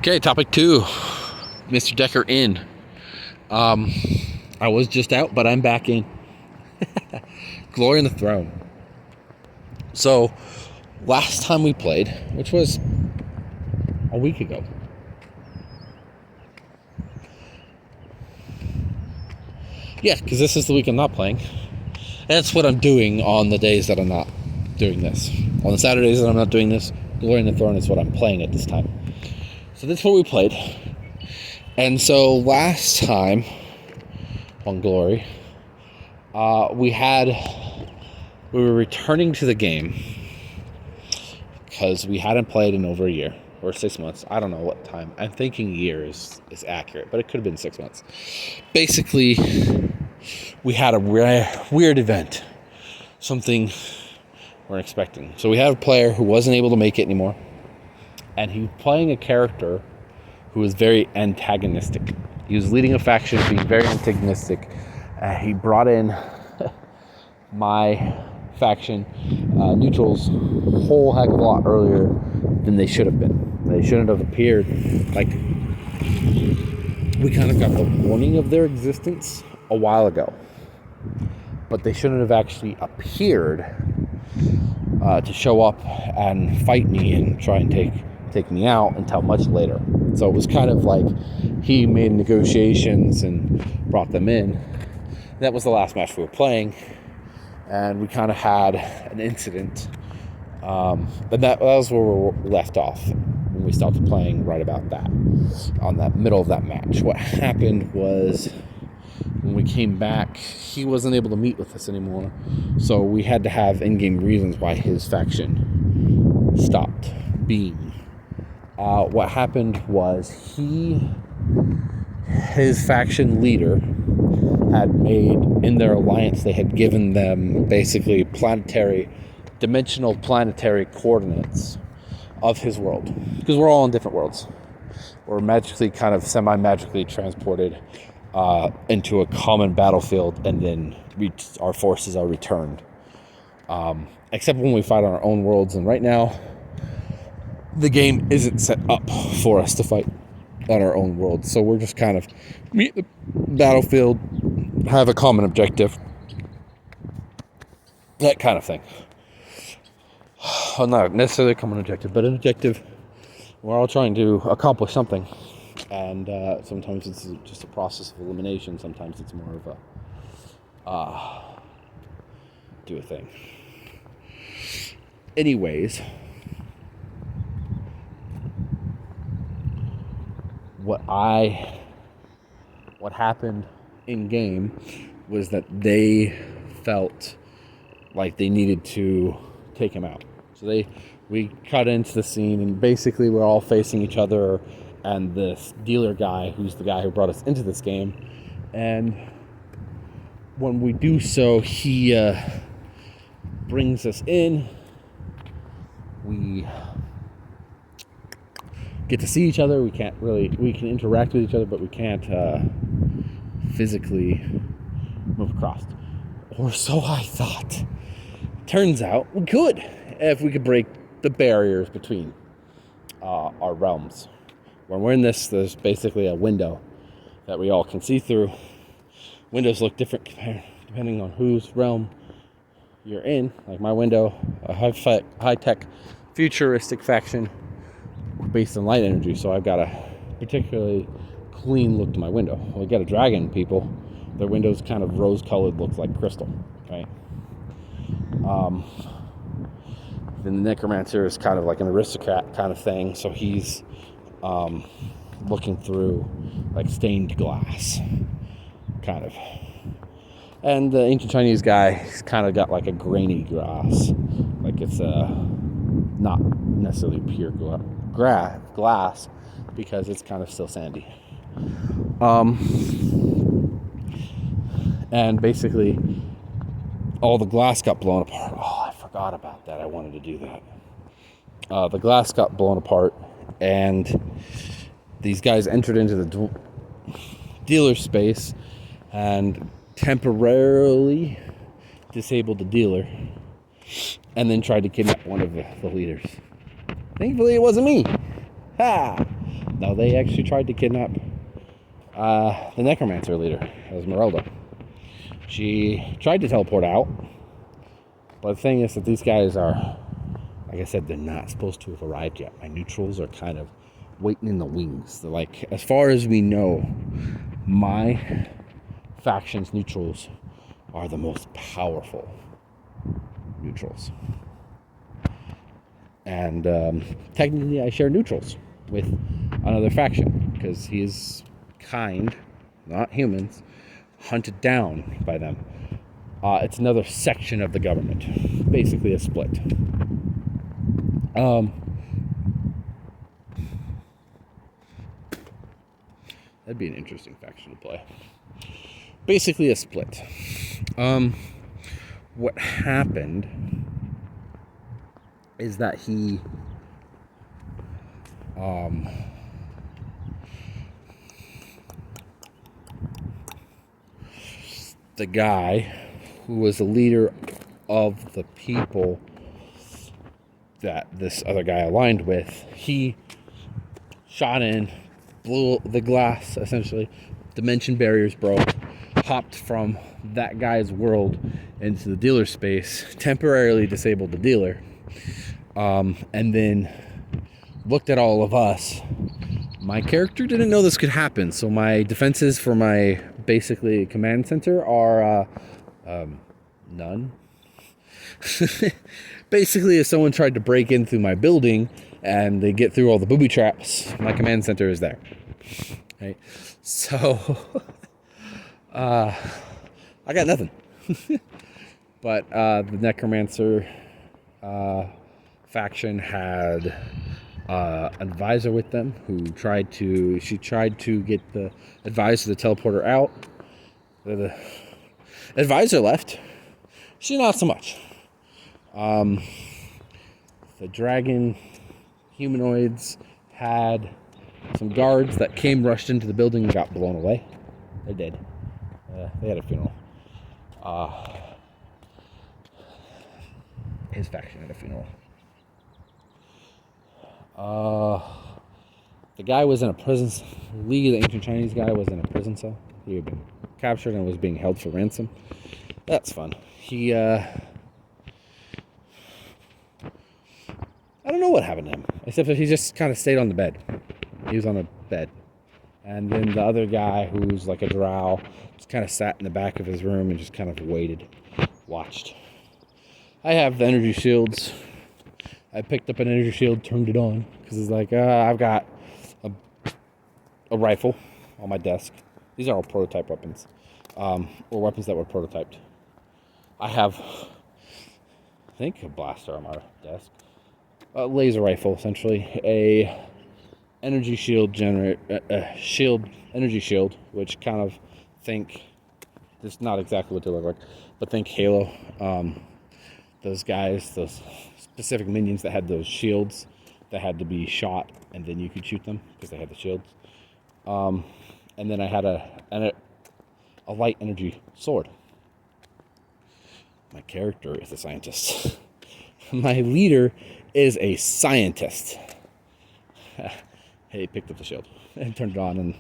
Okay, topic 2. Mr. Decker in. I was just out, but I'm back in. Glory in the Throne. So, last time we played, which was a week ago. Yeah, because this is the week I'm not playing. That's what I'm doing on the days that I'm not doing this. On the Saturdays that I'm not doing this, Glory in the Throne is what I'm playing at this time. So that's what we played. And so last time on Glory, we were returning to the game because we hadn't played in over a year or 6 months. I don't know what time. I'm thinking year is accurate, but it could have been 6 months. Basically, we had a weird event, something we're expecting. So we had a player who wasn't able to make it anymore, and he was playing a character who was very antagonistic. He was leading a faction, being very antagonistic. He brought in my faction, neutrals, a whole heck of a lot earlier than they should have been. They shouldn't have appeared. Like, we kind of got the warning of their existence a while ago, but they shouldn't have actually appeared to show up and fight me and try and take me out until much later. So it was kind of like he made negotiations and brought them in. That was the last match we were playing, and we kind of had an incident. And that was where we left off when we started playing right about that, on that middle of that match. What happened was, when we came back, he wasn't able to meet with us anymore, so we had to have in-game reasons why his faction stopped being. What happened was his faction leader had made, in their alliance, they had given them basically dimensional planetary coordinates of his world, because we're all in different worlds. We're magically, kind of semi-magically transported into a common battlefield, and then our forces are returned. Except when we fight on our own worlds, and right now, the game isn't set up for us to fight on our own world. So we're just kind of meet the battlefield, have a common objective, that kind of thing. Well, not necessarily a common objective, but an objective. We're all trying to accomplish something. And sometimes it's just a process of elimination. Sometimes it's more of a do a thing. Anyways, what happened in game was that they felt like they needed to take him out. So we cut into the scene, and basically we're all facing each other and this dealer guy, who's the guy who brought us into this game. And when we do so, he brings us in. We get to see each other. We can interact with each other, but we can't physically move across. Or so I thought. Turns out we could, if we could break the barriers between our realms. When we're in this, there's basically a window that we all can see through. Windows look different depending on whose realm you're in. Like my window, a high-tech, futuristic faction based on light energy, so I've got a particularly clean look to my window. Well, we got a dragon people, their window's kind of rose-colored, looks like crystal, right? Then the necromancer is kind of like an aristocrat kind of thing, so he's looking through like stained glass, kind of. And the ancient Chinese guy, he's kind of got like a grainy glass, like it's not necessarily pure glass, because it's kind of still sandy. And basically, all the glass got blown apart. Oh, I forgot about that. I wanted to do that. The glass got blown apart, and these guys entered into the dealer space and temporarily disabled the dealer, and then tried to kidnap one of the leaders. Thankfully, it wasn't me. Ha! Now, they actually tried to kidnap the Necromancer leader, Esmeralda. She tried to teleport out, but the thing is that these guys are, like I said, they're not supposed to have arrived yet. My neutrals are kind of waiting in the wings. They're like, as far as we know, my faction's neutrals are the most powerful neutrals. And technically I share neutrals with another faction because he's kind, not humans, hunted down by them. It's another section of the government, basically a split. That'd be an interesting faction to play. Basically a split. What happened is that he the guy who was the leader of the people that this other guy aligned with, he shot in, blew the glass, essentially, dimension barriers broke, hopped from that guy's world into the dealer space, temporarily disabled the dealer, and then looked at all of us. My character didn't know this could happen, so my defenses for my basically command center are none. Basically, if someone tried to break in through my building and they get through all the booby traps, my command center is there. Right? So I got nothing. But the Necromancer faction had an advisor with them who tried to get the advisor to teleport her out. The advisor left. She not so much. The dragon humanoids had some guards that rushed into the building and got blown away. They're dead. They had a funeral. His faction had a funeral. The guy was in a prison. League of the Ancient Chinese guy was in a prison cell. He had been captured and was being held for ransom. That's fun. I don't know what happened to him, except that he just kind of stayed on the bed. He was on a bed. And then the other guy, who's like a drow, just kind of sat in the back of his room and just kind of waited, watched. I have the energy shields. I picked up an energy shield, turned it on, because it's like, I've got a rifle on my desk. These are all prototype weapons, or weapons that were prototyped. I have, I think, a blaster on my desk. A laser rifle, essentially. A energy shield energy shield, which kind of think, it's not exactly what they look like, but think Halo. Those guys, those specific minions that had those shields that had to be shot and then you could shoot them because they had the shields. And then I had a light energy sword. My character is a scientist. My leader is a scientist. He picked up the shield and turned it on and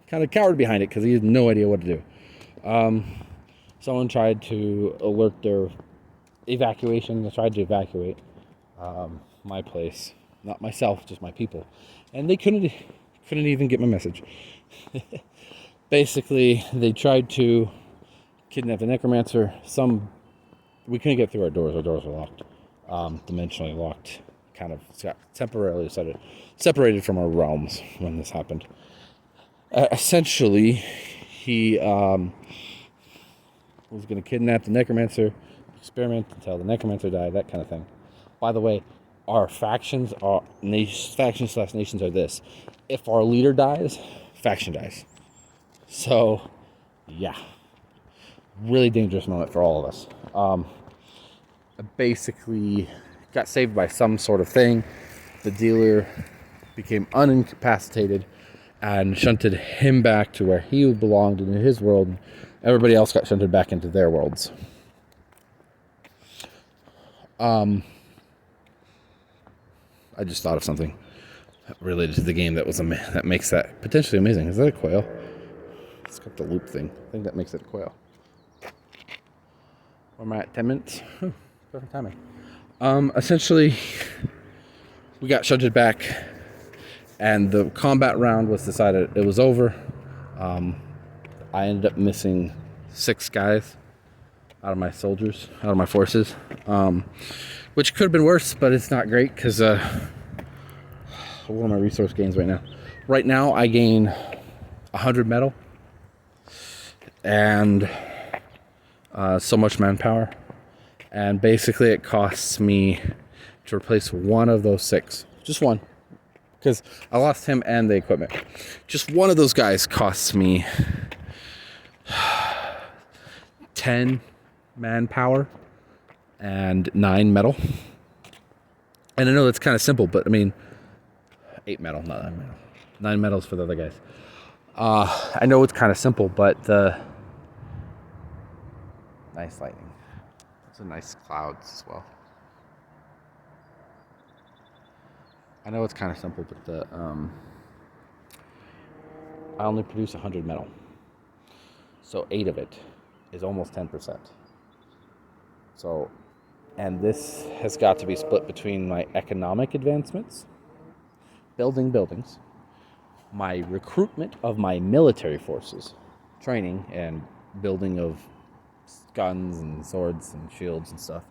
kind of cowered behind it because he had no idea what to do. Someone tried to alert their evacuation. They tried to evacuate my place, not myself, just my people, and they couldn't even get my message. Basically, they tried to kidnap the Necromancer. We couldn't get through our doors. Our doors were locked, dimensionally locked. Kind of got temporarily separated from our realms when this happened. Essentially, he was going to kidnap the Necromancer, experiment until the Necromancer died, that kind of thing. By the way, our factions / nations are this: if our leader dies, faction dies. So, yeah, really dangerous moment for all of us. I basically got saved by some sort of thing. The dealer became unincapacitated and shunted him back to where he belonged in his world. Everybody else got shunted back into their worlds. I just thought of something. related to the game that makes that potentially amazing. Is that a quail? It's got the loop thing. I think that makes it a quail. Where am I at? 10 minutes? Perfect timing. Essentially, we got shunted back, and the combat round was decided it was over. I ended up missing 6 guys out of my soldiers, out of my forces, which could have been worse, but it's not great because what are my resource gains right now? Right now, I gain 100 metal and so much manpower, and basically it costs me to replace one of those 6, just one, because I lost him and the equipment. Just one of those guys costs me 10 manpower and 9 metal. And I know that's kind of simple, but I mean, 8 metal, not 9 metal. 9 metals for the other guys. I know it's kind of simple, but nice lightning. It's a nice clouds as well. I know it's kind of simple, but I only produce 100 metal. So 8 of it is almost 10%. So, and this has got to be split between my economic advancements, building buildings, my recruitment of my military forces, training and building of guns and swords and shields and stuff.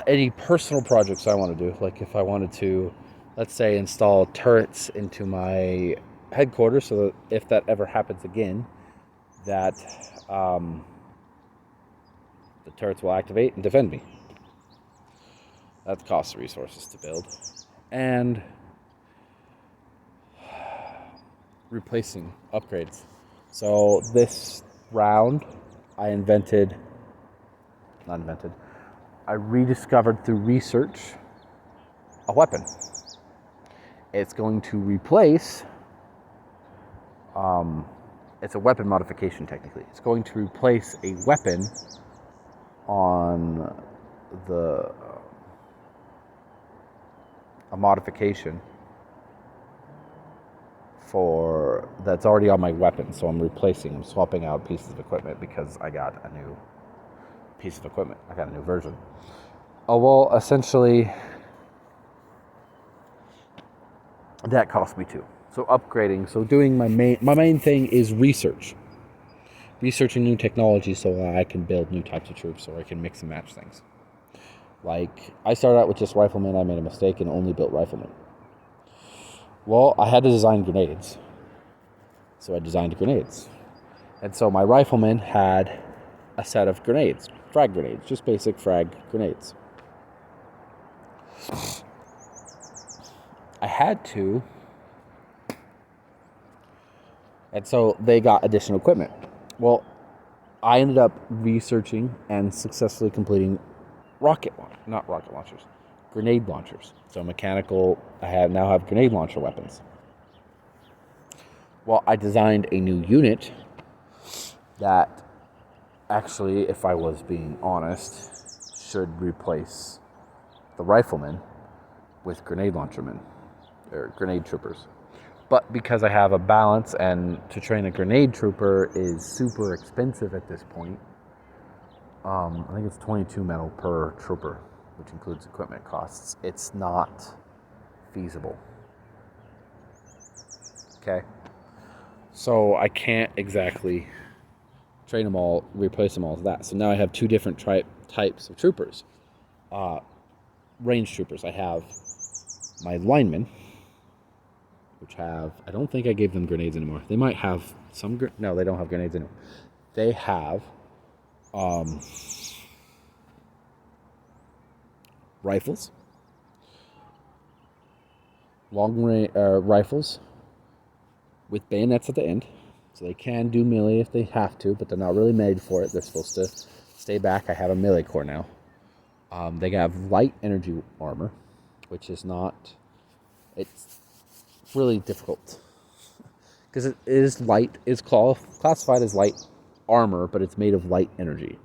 Any personal projects I want to do, like if I wanted to, let's say, install turrets into my headquarters so that if that ever happens again, that the turrets will activate and defend me. That costs resources to build. And replacing upgrades. So this round, I rediscovered through research a weapon. It's going to replace, it's a weapon modification technically. It's going to replace a weapon on a modification for that's already on my weapon. So I'm swapping out pieces of equipment because I got a new piece of equipment. I got a new version. Oh, well, essentially, that cost me 2. So upgrading, so doing my main thing is researching new technology so I can build new types of troops, or I can mix and match things. Like, I started out with just riflemen. I made a mistake and only built riflemen. Well, I had to design grenades. So I designed grenades. And so my riflemen had a set of grenades, frag grenades, just basic frag grenades. I had to, and so they got additional equipment. Well, I ended up researching and successfully completing grenade launchers. So mechanical, I now have grenade launcher weapons. Well, I designed a new unit that actually, if I was being honest, should replace the riflemen with grenade launchermen, or grenade troopers. But because I have a balance, and to train a grenade trooper is super expensive at this point, I think it's 22 metal per trooper, which includes equipment costs. It's not feasible. Okay? So I can't exactly train them all, replace them all as that. So now I have 2 different types of troopers. Range troopers. I have my linemen, which have, I don't think I gave them grenades anymore. They might have some, no, they don't have grenades anymore. They have rifles, long range rifles with bayonets at the end. So they can do melee if they have to, but they're not really made for it. They're supposed to stay back. I have a melee core now. They have light energy armor, which is not, it's really difficult because it is light. It's classified as light armor, but it's made of light energy.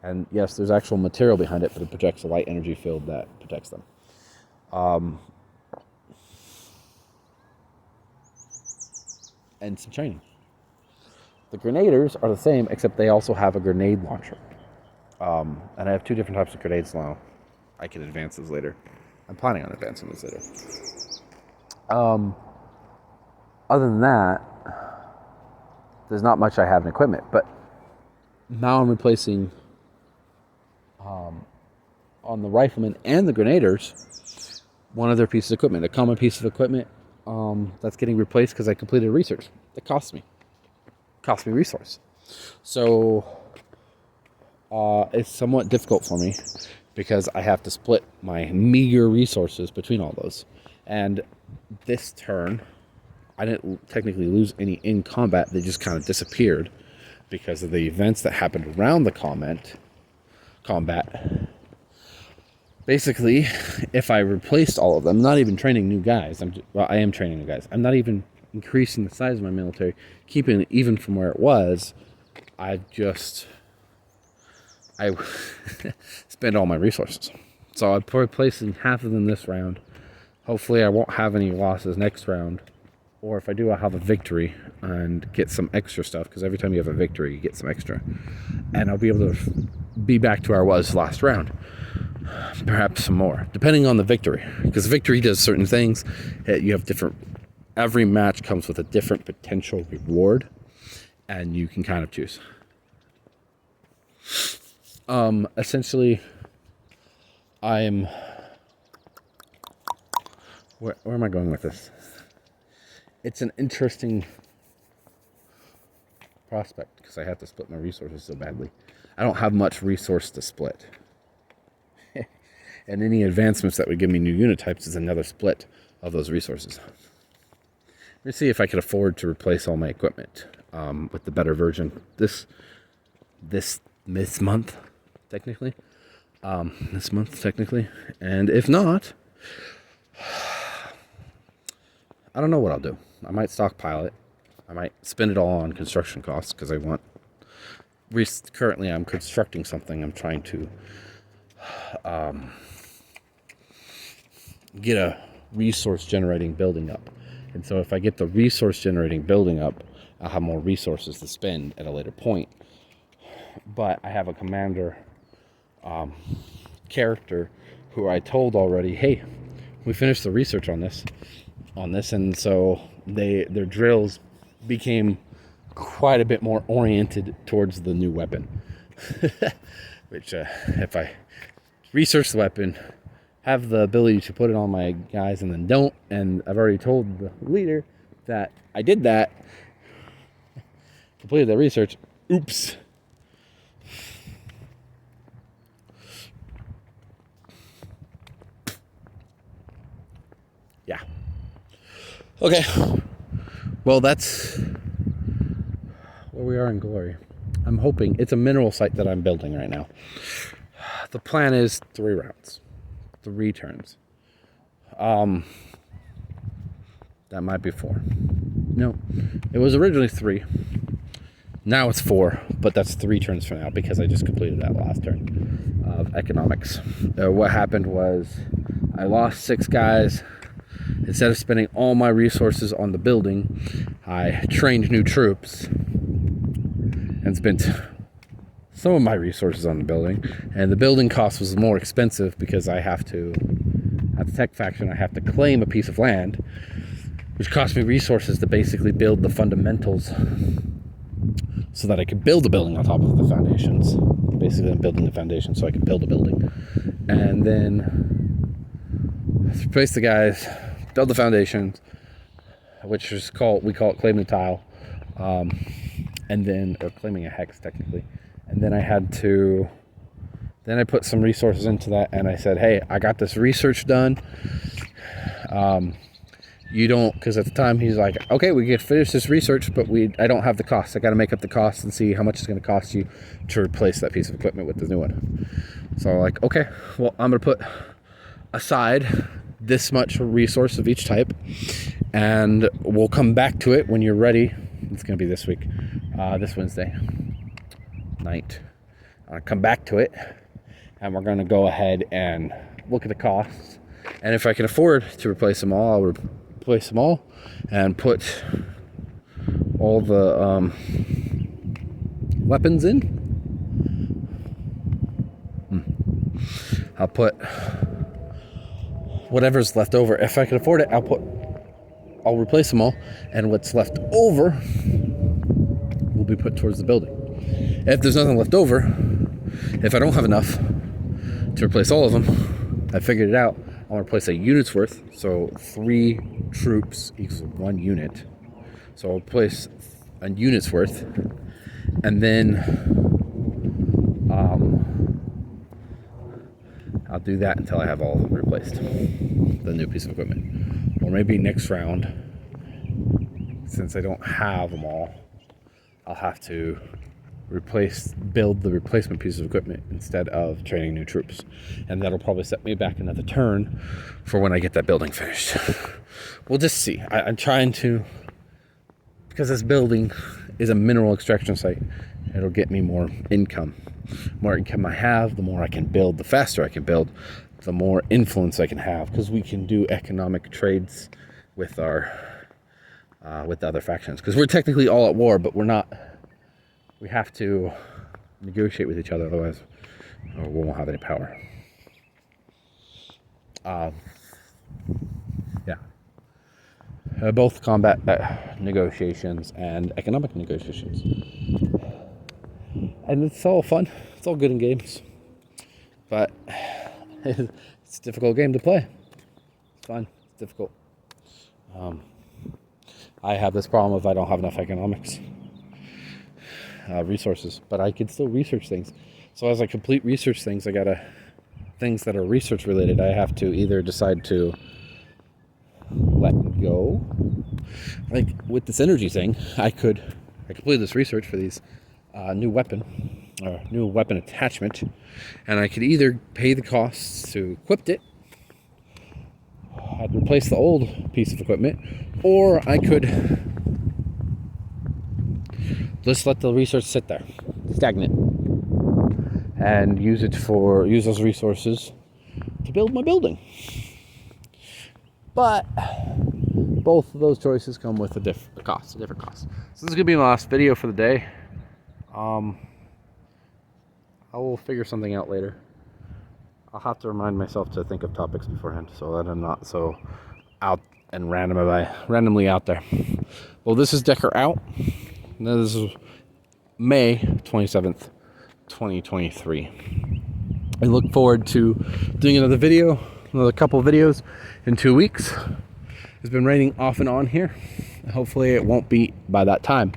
And yes, there's actual material behind it, but it projects a light energy field that protects them. and some training. The grenaders are the same, except they also have a grenade launcher. And I have 2 different types of grenades now. I can advance those later. I'm planning on advancing those later. Other than that, there's not much I have in equipment. But now I'm replacing, on the riflemen and the grenaders, one of their pieces of equipment. A common piece of equipment that's getting replaced because I completed research. It cost me resource. So it's somewhat difficult for me because I have to split my meager resources between all those. And this turn, I didn't technically lose any in combat. They just kind of disappeared because of the events that happened around the combat. Basically, if I replaced all of them, not even training new guys, I am training new guys. I'm not even increasing the size of my military, keeping it even from where it was. I spend all my resources. So I'm replacing half of them this round. Hopefully I won't have any losses next round. Or if I do, I'll have a victory and get some extra stuff. Because every time you have a victory, you get some extra. And I'll be able to be back to where I was last round. Perhaps some more, depending on the victory. Because victory does certain things. You have every match comes with a different potential reward. And you can kind of choose. Essentially, where am I going with this? It's an interesting prospect because I have to split my resources so badly. I don't have much resource to split. And any advancements that would give me new unit types is another split of those resources. Let me see if I could afford to replace all my equipment with the better version this month, technically. And if not, I don't know what I'll do. I might stockpile it. I might spend it all on construction costs because currently I'm constructing something. I'm trying to get a resource generating building up. And so if I get the resource generating building up, I'll have more resources to spend at a later point. But I have a commander character who I told already, hey, we finished the research on this, and so their drills became quite a bit more oriented towards the new weapon. Which, if I research the weapon, have the ability to put it on my guys and then don't, and I've already told the leader that I did that, completed the research, oops. Yeah. Okay. Well, that's where we are in glory. I'm hoping it's a mineral site that I'm building right now. The plan is 3 rounds, 3 turns. That might be 4. No, it was originally 3. Now it's 4, but that's 3 turns for now because I just completed that last turn of economics. What happened was I lost 6 guys. Instead of spending all my resources on the building, I trained new troops and spent some of my resources on the building. And the building cost was more expensive because I have to, at the tech faction, I have to claim a piece of land, which cost me resources to basically build the fundamentals so that I could build a building on top of the foundations. Basically, I'm building the foundation so I can build a building. And then replace the guys, build the foundations, which is we call it claiming a tile, and then, or claiming a hex technically. And then I put some resources into that, and I said, hey, I got this research done. You don't, because at the time he's like, okay, we can finish this research, but I don't have the costs. I got to make up the costs and see how much it's going to cost you to replace that piece of equipment with the new one. So I'm like, okay, well, I'm going to put aside this much resource of each type, and we'll come back to it when you're ready. It's going to be this week, this Wednesday night. I'll come back to it, and we're going to go ahead and look at the costs. And if I can afford to replace them all, I'll replace them all and put all the weapons in. I'll put whatever's left over. If I can afford it, I'll replace them all, and what's left over will be put towards the building. If there's nothing left over, if I don't have enough to replace all of them, I figured it out. I want to replace a unit's worth, so 3 troops equals 1 unit. So I'll place a unit's worth, and then I'll do that until I have all replaced, the new piece of equipment. Or maybe next round, since I don't have them all, I'll have to build the replacement piece of equipment instead of training new troops. And that'll probably set me back another turn for when I get that building finished. We'll just see. I'm trying to, because this building is a mineral extraction site, it'll get me more income. The more income I have, the more I can build, the faster I can build, the more influence I can have, because we can do economic trades with our with the other factions, because we're technically all at war, but we're not. We have to negotiate with each other, otherwise we won't have any power. Both combat negotiations and economic negotiations. And it's all fun. It's all good in games. But it's a difficult game to play. It's fun. It's difficult. I have this problem if I don't have enough economics. Resources. But I can still research things. So as I complete research things, things that are research related, I have to either decide to let go. Like with this energy thing, I completed this research for these new weapon attachment, and I could either pay the costs to equip it, I'd replace the old piece of equipment, or I could just let the research sit there, stagnant, and use those resources to build my building. But both of those choices come with a different cost. So this is gonna be my last video for the day. I will figure something out later. I'll have to remind myself to think of topics beforehand so that I'm not so out and randomly out there. Well, this is Decker out. This is May 27th, 2023. I look forward to doing another couple of videos in 2 weeks. It's been raining off and on here. Hopefully it won't be by that time.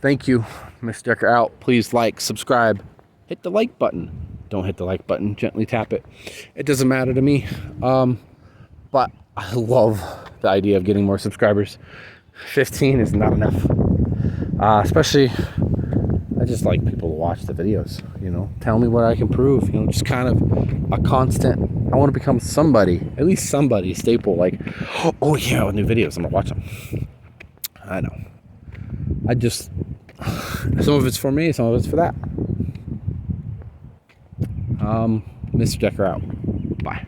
Thank you, Mr. Decker out. Please like, subscribe, hit the like button. Don't hit the like button, gently tap it. It doesn't matter to me. But I love the idea of getting more subscribers. 15 is not enough. Especially, I just like people to watch the videos, tell me what I can prove, just kind of a constant. I want to become somebody, at least somebody staple, like, oh yeah, with new videos, I'm gonna watch them. I know. Some of it's for me, some of it's for that. Mr. Decker out. Bye.